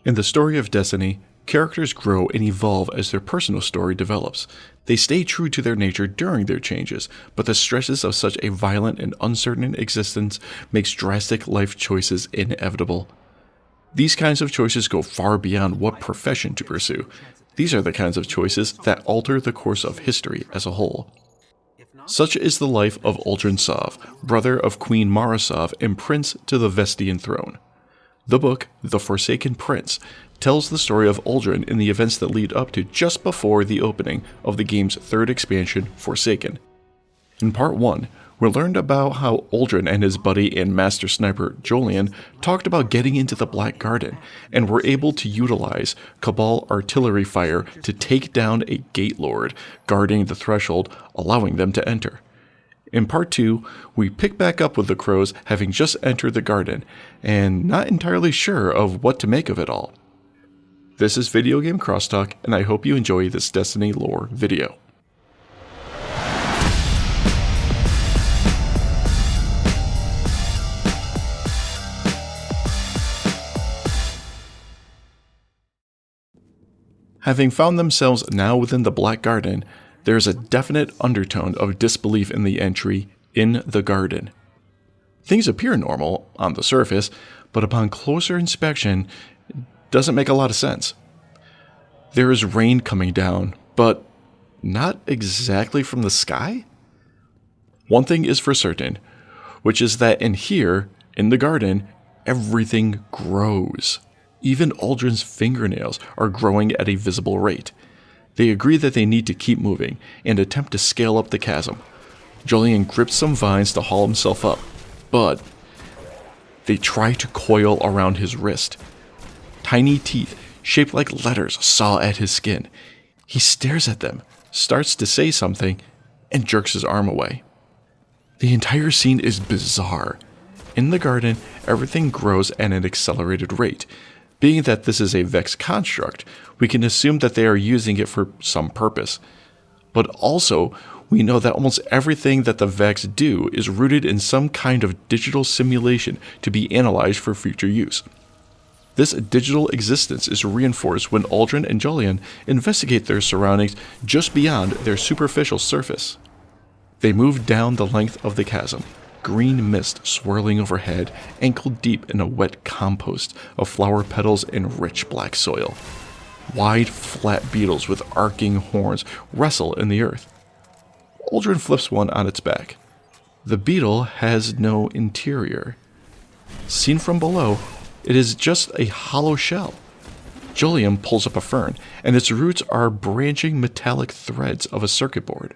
In the story of Destiny, characters grow and evolve as their personal story develops. They stay true to their nature during their changes, but the stresses of such a violent and uncertain existence makes drastic life choices inevitable. These kinds of choices go far beyond what profession to pursue. These are the kinds of choices that alter the course of history as a whole. Such is the life of Uldren Sov, brother of Queen Mara Sov and prince to the Vestian Throne. The book, The Forsaken Prince, tells the story of Uldren in the events that lead up to just before the opening of the game's third expansion, Forsaken. In Part 1, we learned about how Uldren and his buddy and master sniper Jolyon talked about getting into the Black Garden and were able to utilize Cabal artillery fire to take down a gate lord guarding the threshold, allowing them to enter. In Part 2, we pick back up with the crows having just entered the garden and not entirely sure of what to make of it all. This is Video Game Crosstalk, and I hope you enjoy this Destiny lore video. Having found themselves now within the Black Garden, there is a definite undertone of disbelief in the entry, "in the garden." Things appear normal on the surface, but upon closer inspection, it doesn't make a lot of sense. There is rain coming down, but not exactly from the sky? One thing is for certain, which is that in here, in the garden, everything grows. Even Uldren's fingernails are growing at a visible rate. They agree that they need to keep moving and attempt to scale up the chasm. Jolyon grips some vines to haul himself up, but they try to coil around his wrist. Tiny teeth, shaped like letters, saw at his skin. He stares at them, starts to say something, and jerks his arm away. The entire scene is bizarre. In the garden, everything grows at an accelerated rate. Being that this is a Vex construct, we can assume that they are using it for some purpose. But also, we know that almost everything that the Vex do is rooted in some kind of digital simulation to be analyzed for future use. This digital existence is reinforced when Uldren and Jolyon investigate their surroundings just beyond their superficial surface. They move down the length of the chasm, green mist swirling overhead, ankle-deep in a wet compost of flower petals and rich black soil. Wide, flat beetles with arcing horns wrestle in the earth. Uldren flips one on its back. The beetle has no interior. Seen from below, it is just a hollow shell. Jolyon pulls up a fern, and its roots are branching metallic threads of a circuit board.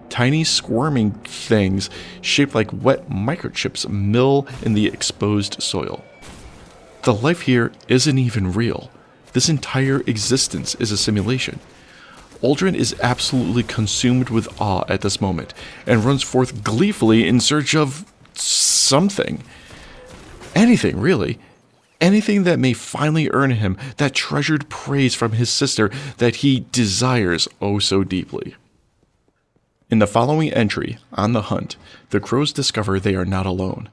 Tiny squirming things shaped like wet microchips mill in the exposed soil. The life here isn't even real. This entire existence is a simulation. Uldren is absolutely consumed with awe at this moment and runs forth gleefully in search of something. Anything, really. Anything that may finally earn him that treasured praise from his sister that he desires oh so deeply. In the following entry, On the Hunt, the crows discover they are not alone.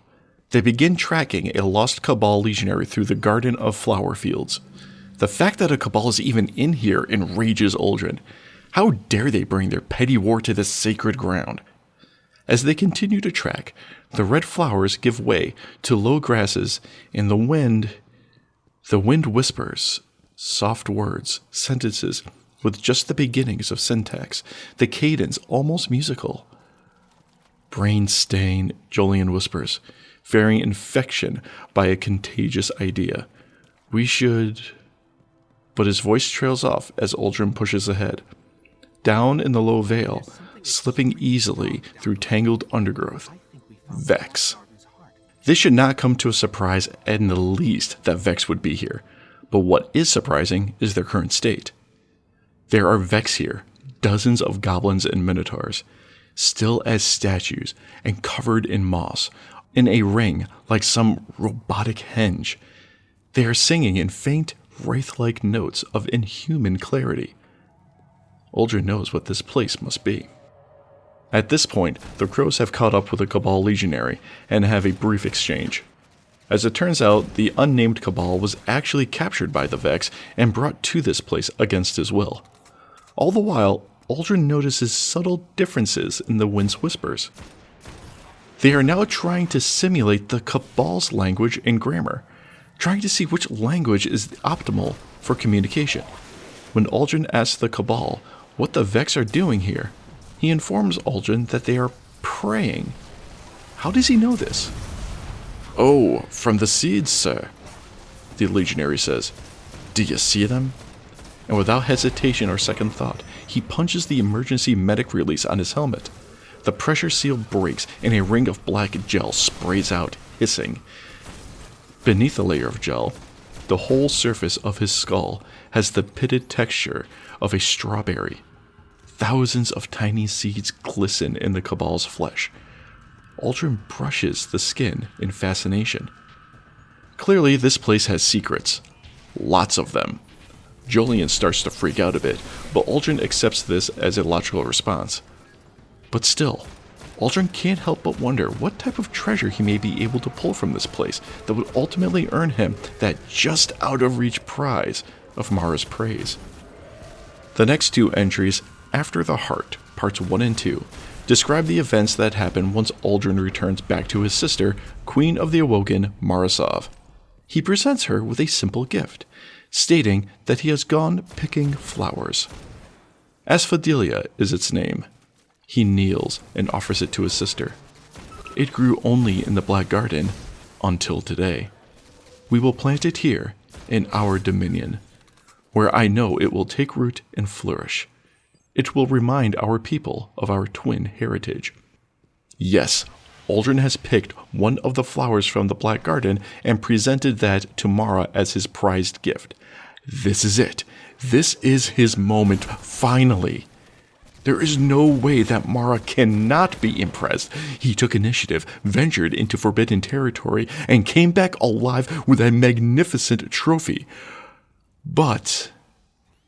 They begin tracking a lost Cabal legionary through the Garden of Flower Fields. The fact that a Cabal is even in here enrages Uldren. How dare they bring their petty war to this sacred ground? As they continue to track, the red flowers give way to low grasses, and the wind whispers soft words, sentences, with just the beginnings of syntax, the cadence almost musical. Brain stain, Jolyon whispers, fearing infection by a contagious idea. We should... But his voice trails off as Uldren pushes ahead. Down in the low vale, slipping easily through tangled undergrowth. Vex. This should not come to a surprise in the least that Vex would be here, but what is surprising is their current state. There are Vex here, dozens of goblins and minotaurs, still as statues and covered in moss, in a ring like some robotic henge. They are singing in faint, wraith-like notes of inhuman clarity. Uldren knows what this place must be. At this point, the crows have caught up with the Cabal legionary and have a brief exchange. As it turns out, the unnamed Cabal was actually captured by the Vex and brought to this place against his will. All the while, Uldren notices subtle differences in the wind's whispers. They are now trying to simulate the Cabal's language and grammar, trying to see which language is optimal for communication. When Uldren asks the Cabal what the Vex are doing here, he informs Uldren that they are praying. How does he know this? "Oh, from the seeds, sir," the legionary says. "Do you see them?" And without hesitation or second thought, he punches the emergency medic release on his helmet. The pressure seal breaks and a ring of black gel sprays out, hissing. Beneath the layer of gel, the whole surface of his skull has the pitted texture of a strawberry. Thousands of tiny seeds glisten in the Cabal's flesh. Uldren brushes the skin in fascination. Clearly, this place has secrets. Lots of them. Jolyon starts to freak out a bit, but Uldren accepts this as a logical response. But still, Uldren can't help but wonder what type of treasure he may be able to pull from this place that would ultimately earn him that just out-of-reach prize of Mara's praise. The next two entries, After the Heart, Parts 1 and 2, describe the events that happen once Uldren returns back to his sister, Queen of the Awoken, Mara Sov. He presents her with a simple gift, stating that he has gone picking flowers. Asphodelia is its name. He kneels and offers it to his sister. It grew only in the Black Garden until today. We will plant it here in our dominion, where I know it will take root and flourish. It will remind our people of our twin heritage. Yes, Uldren has picked one of the flowers from the Black Garden and presented that to Mara as his prized gift. This is it. This is his moment, finally. There is no way that Mara cannot be impressed. He took initiative, ventured into forbidden territory, and came back alive with a magnificent trophy. But,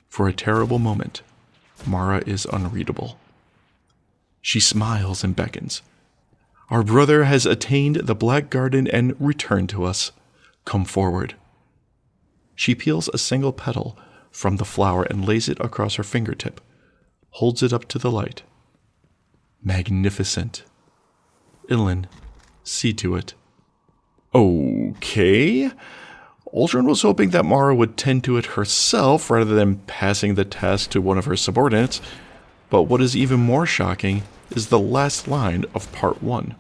for a terrible moment, Mara is unreadable. She smiles and beckons. Our brother has attained the Black Garden and returned to us. Come forward. She peels a single petal from the flower and lays it across her fingertip, holds it up to the light. Magnificent. Uldren, see to it. Okay. Uldren was hoping that Mara would tend to it herself rather than passing the task to one of her subordinates, but what is even more shocking is the last line of Part 1.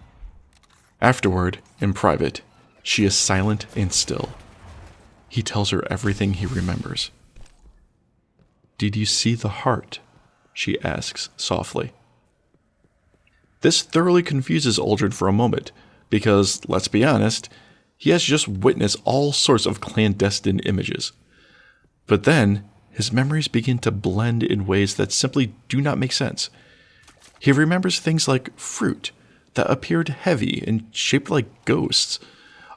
Afterward, in private, she is silent and still. He tells her everything he remembers. Did you see the heart? She asks softly. This thoroughly confuses Uldren for a moment, because, let's be honest, he has just witnessed all sorts of clandestine images. But then, his memories begin to blend in ways that simply do not make sense. He remembers things like fruit that appeared heavy and shaped like ghosts,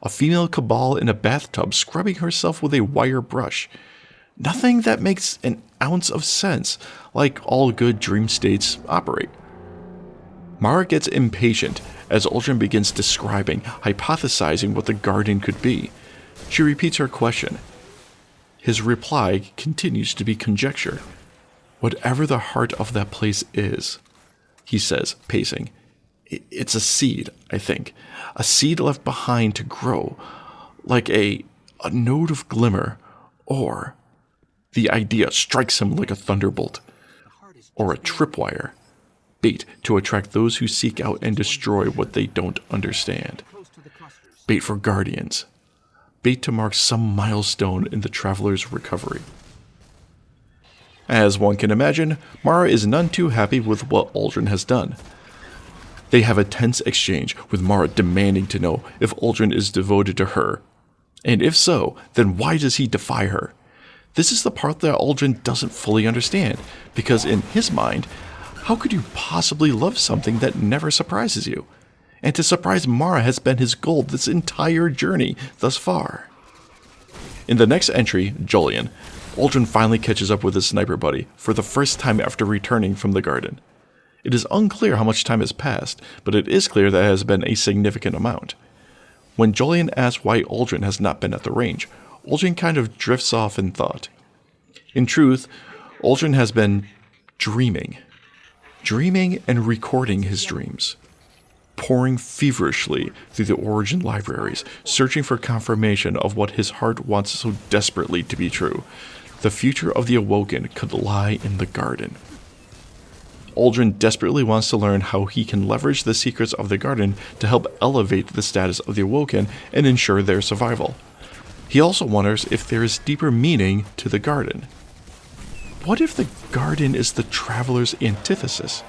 a female Cabal in a bathtub scrubbing herself with a wire brush. Nothing that makes an ounce of sense, like all good dream states operate. Mara gets impatient as Uldren begins describing, hypothesizing what the garden could be. She repeats her question. His reply continues to be conjecture. Whatever the heart of that place is, he says, pacing. It's a seed, I think. A seed left behind to grow, like a node of glimmer, or the idea strikes him like a thunderbolt, or a tripwire, bait to attract those who seek out and destroy what they don't understand. Bait for guardians, bait to mark some milestone in the traveler's recovery. As one can imagine, Mara is none too happy with what Uldren has done. They have a tense exchange, with Mara demanding to know if Uldren is devoted to her. And if so, then why does he defy her? This is the part that Uldren doesn't fully understand, because in his mind, how could you possibly love something that never surprises you? And to surprise Mara has been his goal this entire journey thus far. In the next entry, Jolyon, Uldren finally catches up with his sniper buddy for the first time after returning from the garden. It is unclear how much time has passed, but it is clear that it has been a significant amount. When Jolyon asks why Uldren has not been at the range, Uldren kind of drifts off in thought. In truth, Uldren has been dreaming and recording his dreams, pouring feverishly through the Origin libraries, searching for confirmation of what his heart wants so desperately to be true. The future of the Awoken could lie in the garden. Uldren desperately wants to learn how he can leverage the secrets of the garden to help elevate the status of the Awoken and ensure their survival. He also wonders if there is deeper meaning to the garden. What if the garden is the traveler's antithesis?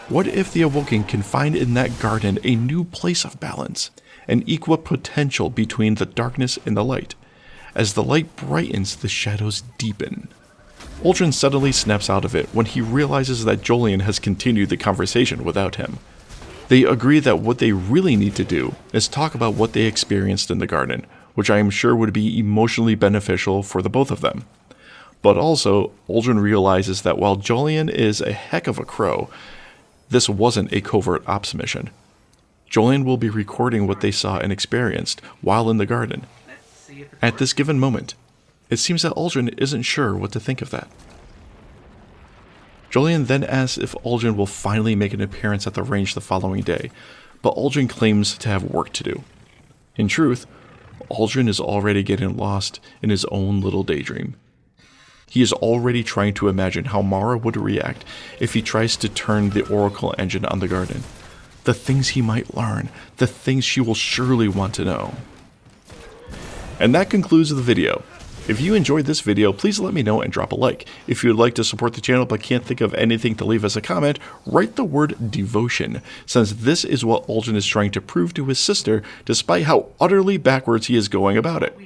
What if the Awoken can find in that garden a new place of balance, an equal potential between the darkness and the light? As the light brightens, the shadows deepen. Uldren suddenly snaps out of it when he realizes that Jolyon has continued the conversation without him. They agree that what they really need to do is talk about what they experienced in the garden, which I am sure would be emotionally beneficial for the both of them. But also, Uldren realizes that while Jolyon is a heck of a crow, this wasn't a covert ops mission. Jolyon will be recording what they saw and experienced while in the garden. At this given moment, it seems that Uldren isn't sure what to think of that. Jolyon then asks if Uldren will finally make an appearance at the range the following day, but Uldren claims to have work to do. In truth, Uldren is already getting lost in his own little daydream. He is already trying to imagine how Mara would react if he tries to turn the Oracle engine on the garden. The things he might learn, the things she will surely want to know. And that concludes the video. If you enjoyed this video, please let me know and drop a like. If you would like to support the channel but can't think of anything to leave as a comment, write the word devotion, since this is what Uldren is trying to prove to his sister, despite how utterly backwards he is going about it.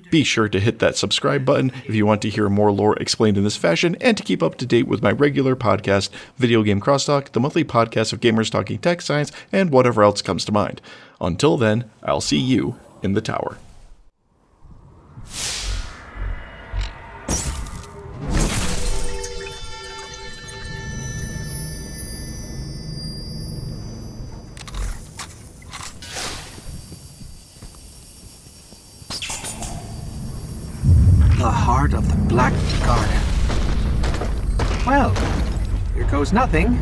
Be sure to hit that subscribe button if you want to hear more lore explained in this fashion and to keep up to date with my regular podcast, Video Game Crosstalk, the monthly podcast of gamers talking tech, science, and whatever else comes to mind. Until then, I'll see you in the tower. The heart of the Black Garden. Well, here goes nothing.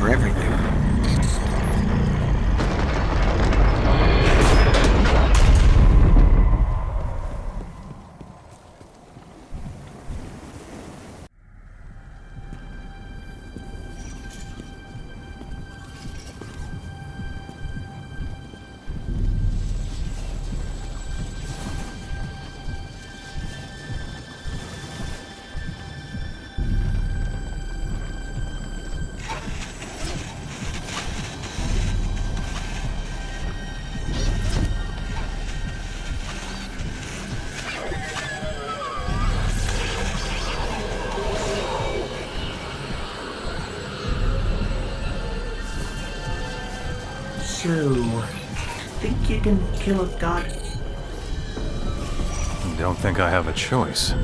Or everything. So, think you can kill a god? Don't think I have a choice.